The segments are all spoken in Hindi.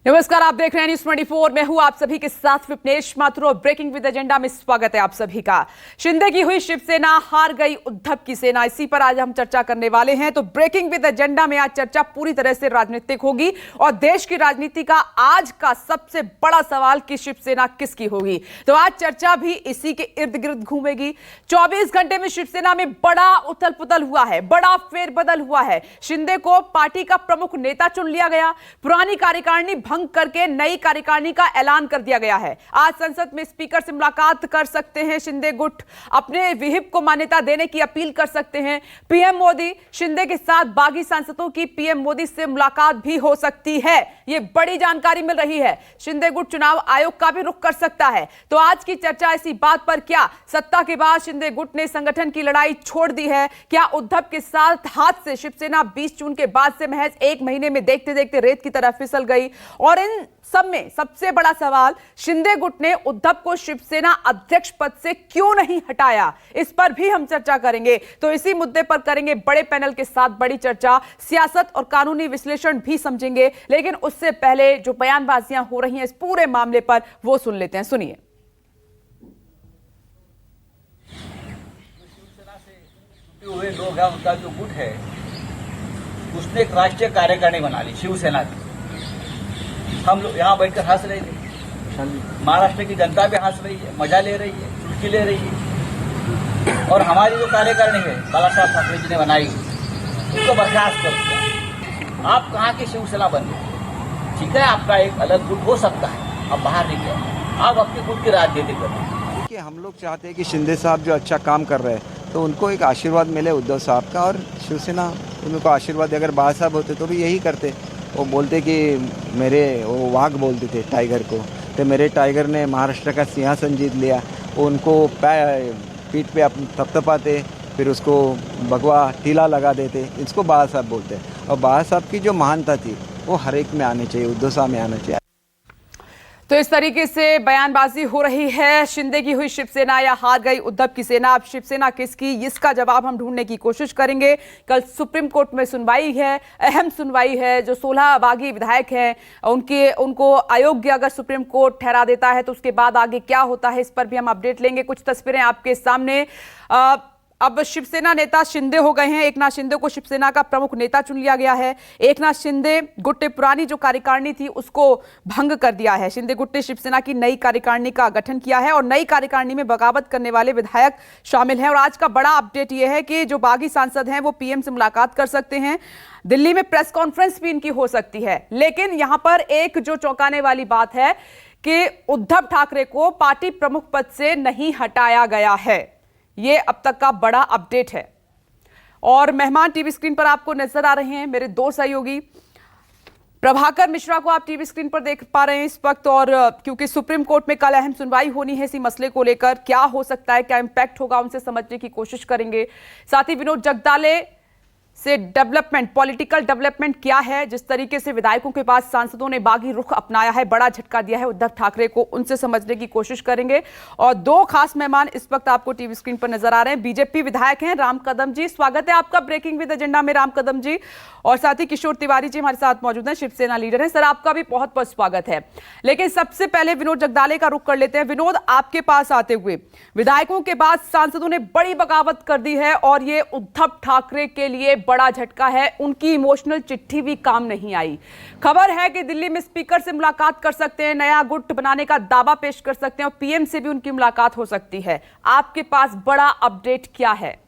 नमस्कार, आप देख रहे हैं न्यूज़ 24। मैं हूं आप सभी के साथ विपनेश माथुर और ब्रेकिंग विद एजेंडा में स्वागत है आप सभी का। शिंदे की हुई शिवसेना, हार गई उद्धव की सेना, इसी पर आज हम चर्चा करने वाले हैं। तो ब्रेकिंग विद एजेंडा में आज चर्चा पूरी तरह से राजनीतिक होगी और देश की राजनीति का आज का सबसे बड़ा सवाल कि शिवसेना किसकी होगी। तो आज चर्चा भी इसी के इर्द गिर्द घूमेगी। 24 घंटे में शिवसेना में बड़ा उथल पुथल हुआ है, बड़ा फेरबदल हुआ है। शिंदे को पार्टी का प्रमुख नेता चुन लिया गया, पुरानी कार्यकारिणी भंग करके नई कार्यकारिणी का ऐलान कर दिया गया है। आज संसद में स्पीकर से मुलाकात कर सकते हैं शिंदे गुट, अपने विहिप को मान्यता देने की अपील कर सकते हैं। पीएम मोदी, शिंदे के साथ बागी सांसदों की पीएम मोदी से मुलाकात भी हो सकती है। यह बड़ी जानकारी मिल रही है। शिंदे गुट चुनाव आयोग का भी रुख कर सकता है। तो आज की चर्चा इसी बात पर, क्या सत्ता के बाद शिंदे गुट ने संगठन की लड़ाई छोड़ दी है? क्या उद्धव के साथ हाथ से शिवसेना 20 जून के बाद से महज एक महीने में देखते देखते रेत की तरह फिसल गई? और इन सब में सबसे बड़ा सवाल, शिंदे गुट ने उद्धव को शिवसेना अध्यक्ष पद से क्यों नहीं हटाया? इस पर भी हम चर्चा करेंगे। तो इसी मुद्दे पर करेंगे बड़े पैनल के साथ बड़ी चर्चा, सियासत और कानूनी विश्लेषण भी समझेंगे। लेकिन उससे पहले जो बयानबाजियां हो रही हैं इस पूरे मामले पर, वो सुन लेते हैं। सुनिए। शिवसेना से छुट्टे हुए लोग हैं, उनका जो गुट है उसने एक राष्ट्रीय कार्यकारिणी बना ली शिवसेना की। हम लोग यहाँ बैठकर हंस रहे थे, महाराष्ट्र की जनता भी हंस रही है, मजा ले रही है, चुटकी ले रही है। और हमारी जो कार्यकारिणी है बाला साहब ठाकरे जी ने बनाई, उसको बर्खास्त कर दिया। आप कहाँ की शिवसेना बन गए? ठीक है, आपका एक अलग गुट हो सकता है, आप बाहर निकले, आप अपने गुट की राजनीति करें। कि हम लोग चाहते हैं कि शिंदे साहब जो अच्छा काम कर रहे हैं तो उनको एक आशीर्वाद मिले उद्धव साहब का, और शिवसेना उनको आशीर्वाद दे। अगर बाला साहब होते तो भी यही करते। वो बोलते कि वो वाघ बोलते थे टाइगर को, तो मेरे टाइगर ने महाराष्ट्र का सिंहासन जीत लिया। वो उनको पीठ पे थपथपाते, फिर उसको भगवा टीला लगा देते। इसको बाला साहब बोलते हैं। और बाला साहब की जो महानता थी वो हर एक में आनी चाहिए, उद्धव साहब में आना चाहिए। तो इस तरीके से बयानबाजी हो रही है। शिंदे की हुई शिवसेना या हार गई उद्धव की सेना, अब शिवसेना किसकी, इसका जवाब हम ढूंढने की कोशिश करेंगे। कल सुप्रीम कोर्ट में सुनवाई है, अहम सुनवाई है। जो 16 बागी विधायक हैं उनको अयोग्य अगर सुप्रीम कोर्ट ठहरा देता है तो उसके बाद आगे क्या होता है, इस पर भी हम अपडेट लेंगे। कुछ तस्वीरें आपके सामने। अब शिवसेना नेता शिंदे हो गए हैं। एकनाथ शिंदे को शिवसेना का प्रमुख नेता चुन लिया गया है। एकनाथ शिंदे गुट ने पुरानी जो कार्यकारिणी थी उसको भंग कर दिया है। शिंदे गुट ने शिवसेना की नई कार्यकारिणी का गठन किया है और नई कार्यकारिणी में बगावत करने वाले विधायक शामिल हैं। और आज का बड़ा अपडेट यह है कि जो बागी सांसद हैं वो पीएम से मुलाकात कर सकते हैं। दिल्ली में प्रेस कॉन्फ्रेंस भी इनकी हो सकती है। लेकिन यहां पर एक जो चौंकाने वाली बात है कि उद्धव ठाकरे को पार्टी प्रमुख पद से नहीं हटाया गया है। ये अब तक का बड़ा अपडेट है। और मेहमान टीवी स्क्रीन पर आपको नजर आ रहे हैं, मेरे दो सहयोगी। प्रभाकर मिश्रा को आप टीवी स्क्रीन पर देख पा रहे हैं इस वक्त। और क्योंकि सुप्रीम कोर्ट में कल अहम सुनवाई होनी है इसी मसले को लेकर, क्या हो सकता है, क्या इंपैक्ट होगा, उनसे समझने की कोशिश करेंगे। साथ ही विनोद जगदाले से डेवलपमेंट, पॉलिटिकल डेवलपमेंट क्या है, जिस तरीके से विधायकों के पास सांसदों ने बागी रुख अपनाया है, बड़ा झटका दिया है उद्धव ठाकरे को, उनसे समझने की कोशिश करेंगे। और दो खास मेहमान इस वक्त आपको टीवी स्क्रीन पर नजर आ रहे हैं। बीजेपी विधायक हैं राम कदम जी, स्वागत है आपका ब्रेकिंग विद एजेंडा में राम कदम जी। और साथ ही किशोर तिवारी जी हमारे साथ मौजूद हैं, शिवसेना लीडर हैं। सर, आपका भी बहुत बहुत स्वागत है। लेकिन सबसे पहले विनोद जगदाले का रुख कर लेते हैं। विनोद, आपके पास आते हुए, विधायकों के बाद सांसदों ने बड़ी बगावत कर दी है और ये उद्धव ठाकरे के लिए बड़ा झटका है। उनकी इमोशनल चिट्ठी भी काम नहीं आई। खबर है कि दिल्ली में स्पीकर से मुलाकात कर सकते हैं, नया गुट बनाने का दावा पेश कर सकते हैं और पीएम से भी उनकी मुलाकात हो सकती है। आपके पास बड़ा अपडेट क्या है?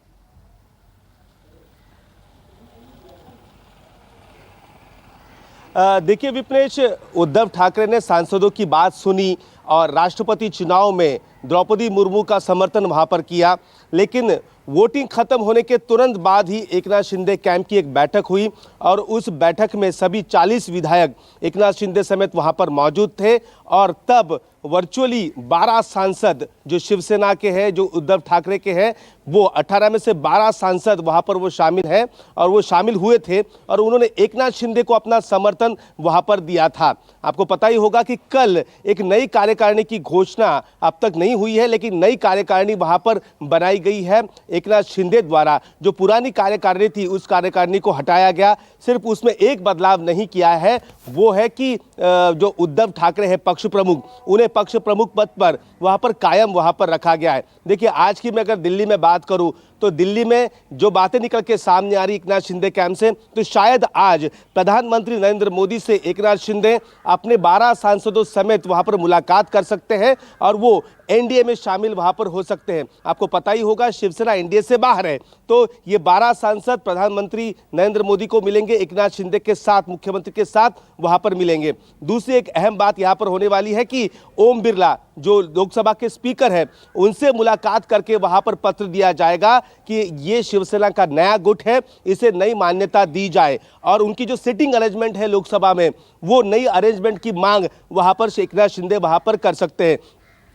देखिए विपनेश, उद्धव ठाकरे ने सांसदों की बात सुनी और राष्ट्रपति चुनाव में द्रौपदी मुर्मू का समर्थन वहां पर किया। लेकिन वोटिंग खत्म होने के तुरंत बाद ही एकनाथ शिंदे कैंप की एक बैठक हुई और उस बैठक में सभी 40 विधायक एकनाथ शिंदे समेत वहां पर मौजूद थे। और तब वर्चुअली 12 सांसद जो शिवसेना के हैं, जो उद्धव ठाकरे के हैं, वो 18 में से 12 सांसद वहां पर वो शामिल हैं और वो शामिल हुए थे और उन्होंने एकनाथ शिंदे को अपना समर्थन वहां पर दिया था। आपको पता ही होगा कि कल एक नई कार्यकारिणी की घोषणा अब तक नहीं हुई है, लेकिन नई कार्यकारिणी वहां पर बनाई गई है एकनाथ शिंदे द्वारा। जो पुरानी कार्यकारिणी थी उस कार्यकारिणी को हटाया गया। सिर्फ उसमें एक बदलाव नहीं किया है, वो है कि जो उद्धव ठाकरे हैं पक्ष प्रमुख, उन्हें पक्ष प्रमुख पद पर वहां पर कायम वहां पर रखा गया है। देखिए, आज की मैं अगर दिल्ली में बात करूं तो दिल्ली में जो बातें निकल के सामने आ रही एकनाथ शिंदे कैंप से, तो शायद आज प्रधानमंत्री नरेंद्र मोदी से एकनाथ शिंदे अपने 12 सांसदों समेत वहां पर मुलाकात कर सकते हैं और वो एनडीए में शामिल वहां पर हो सकते हैं। आपको पता ही होगा शिवसेना एनडीए से बाहर है, तो ये 12 सांसद प्रधानमंत्री नरेंद्र मोदी को मिलेंगे, एकनाथ शिंदे के साथ, मुख्यमंत्री के साथ वहां पर मिलेंगे। दूसरी एक अहम बात यहां पर होने वाली है कि ओम बिरला जो लोकसभा के स्पीकर हैं, उनसे मुलाकात करके वहां पर पत्र दिया जाएगा कि ये शिवसेना का नया गुट है, इसे नई मान्यता दी जाए और उनकी जो सिटिंग अरेंजमेंट है लोकसभा में, वो नई अरेंजमेंट की मांग वहां पर एकनाथ शिंदे वहां पर कर सकते हैं।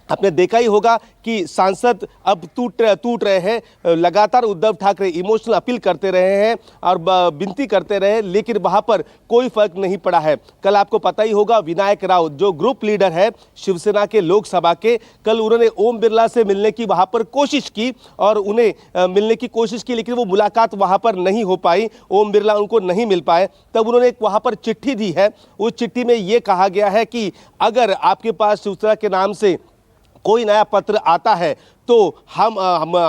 आपने देखा ही होगा कि सांसद अब टूट रहे हैं। लगातार उद्धव ठाकरे इमोशनल अपील करते रहे हैं और विनती करते रहे, लेकिन वहां पर कोई फर्क नहीं पड़ा है। कल आपको पता ही होगा विनायक राउत जो ग्रुप लीडर है शिवसेना के लोकसभा के, कल उन्होंने ओम बिरला से मिलने की वहां पर कोशिश की और उन्हें मिलने की कोशिश की, लेकिन वो मुलाकात वहां पर नहीं हो पाई, ओम बिरला उनको नहीं मिल पाए। तब उन्होंने एक वहां पर चिट्ठी दी है। उस चिट्ठी में ये कहा गया है कि अगर आपके पास शिवसेना के नाम से कोई नया पत्र आता है तो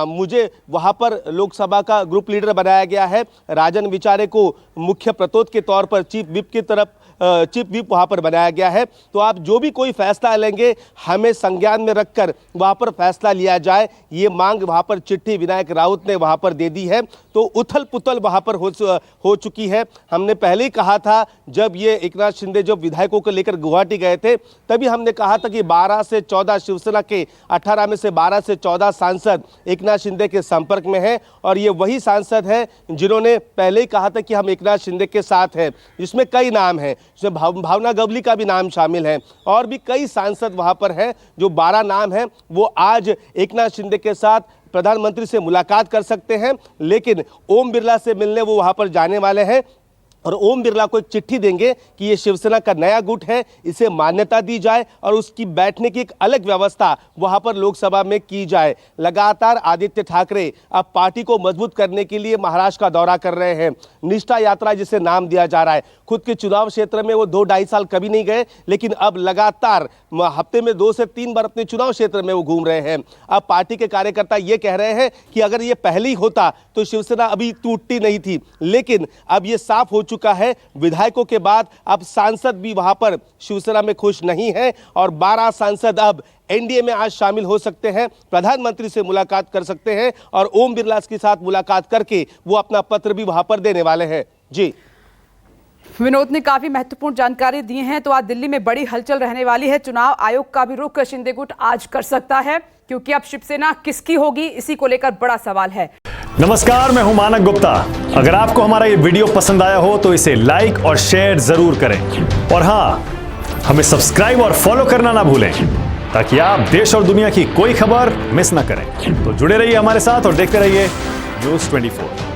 मुझे वहां पर लोकसभा का ग्रुप लीडर बनाया गया है। राजन विचारे को मुख्य प्रतोद के तौर पर चीफ विप की तरफ चीफ विप वहां पर बनाया गया है। तो आप जो भी कोई फैसला लेंगे हमें संज्ञान में रखकर वहां पर फैसला लिया जाए, ये मांग वहां पर चिट्ठी विनायक राउत ने वहां पर दे दी है। तो उथल पुथल वहां पर हो चुकी है। हमने पहले ही कहा था, जब ये एकनाथ शिंदे जब विधायकों को लेकर गुवाहाटी गए थे, तभी हमने कहा था कि 12 से 14 शिवसेना के 18 में से 12 से 14 सांसद एकनाथ शिंदे के संपर्क में हैं और ये वही सांसद हैं जिन्होंने पहले ही कहा था कि हम एकनाथ शिंदे के साथ हैं। इसमें कई नाम हैं, इसमें भावना गवली का भी नाम शामिल है और भी कई सांसद वहां पर हैं। जो 12 नाम हैं वो आज एकनाथ शिंदे के साथ प्रधानमंत्री से मुलाकात कर सकते हैं, लेकिन ओम बिरला से मिलने वो वहां पर जाने वाले हैं और ओम बिरला को एक चिट्ठी देंगे कि ये शिवसेना का नया गुट है, इसे मान्यता दी जाए और उसकी बैठने की एक अलग व्यवस्था वहां पर लोकसभा में की जाए। लगातार आदित्य ठाकरे अब पार्टी को मजबूत करने के लिए महाराष्ट्र का दौरा कर रहे हैं। निष्ठा यात्रा जिसे नाम दिया जा रहा है, खुद के चुनाव क्षेत्र में वो 2-2.5 साल कभी नहीं गए, लेकिन अब लगातार हफ्ते में 2 से 3 बार अपने चुनाव क्षेत्र में वो घूम रहे हैं। अब पार्टी के कार्यकर्ता ये कह रहे हैं कि अगर ये पहले ही होता तो शिवसेना अभी टूटती नहीं थी, लेकिन अब ये साफ हो चुका है विधायकों के बाद अब सांसद भी वहां पर शिवसेना में खुश नहीं है और 12 सांसद अब एनडीए में आज शामिल हो सकते हैं, प्रधानमंत्री से मुलाकात कर सकते हैं और ओम बिरला के साथ मुलाकात करके वो अपना पत्र भी वहां पर देने वाले हैं। जी विनोद ने काफी महत्वपूर्ण जानकारी दी है। तो आज दिल्ली में बड़ी हलचल रहने वाली है। चुनाव आयोग का भी रुख शिंदे गुट आज कर सकता है, क्योंकि अब शिवसेना किसकी होगी इसी को लेकर बड़ा सवाल है। नमस्कार, मैं हूं मानक गुप्ता। अगर आपको हमारा ये वीडियो पसंद आया हो तो इसे लाइक और शेयर जरूर करें और हां, हमें सब्सक्राइब और फॉलो करना ना भूलें ताकि आप देश और दुनिया की कोई खबर मिस ना करें। तो जुड़े रहिए हमारे साथ और देखते रहिए न्यूज़ 24।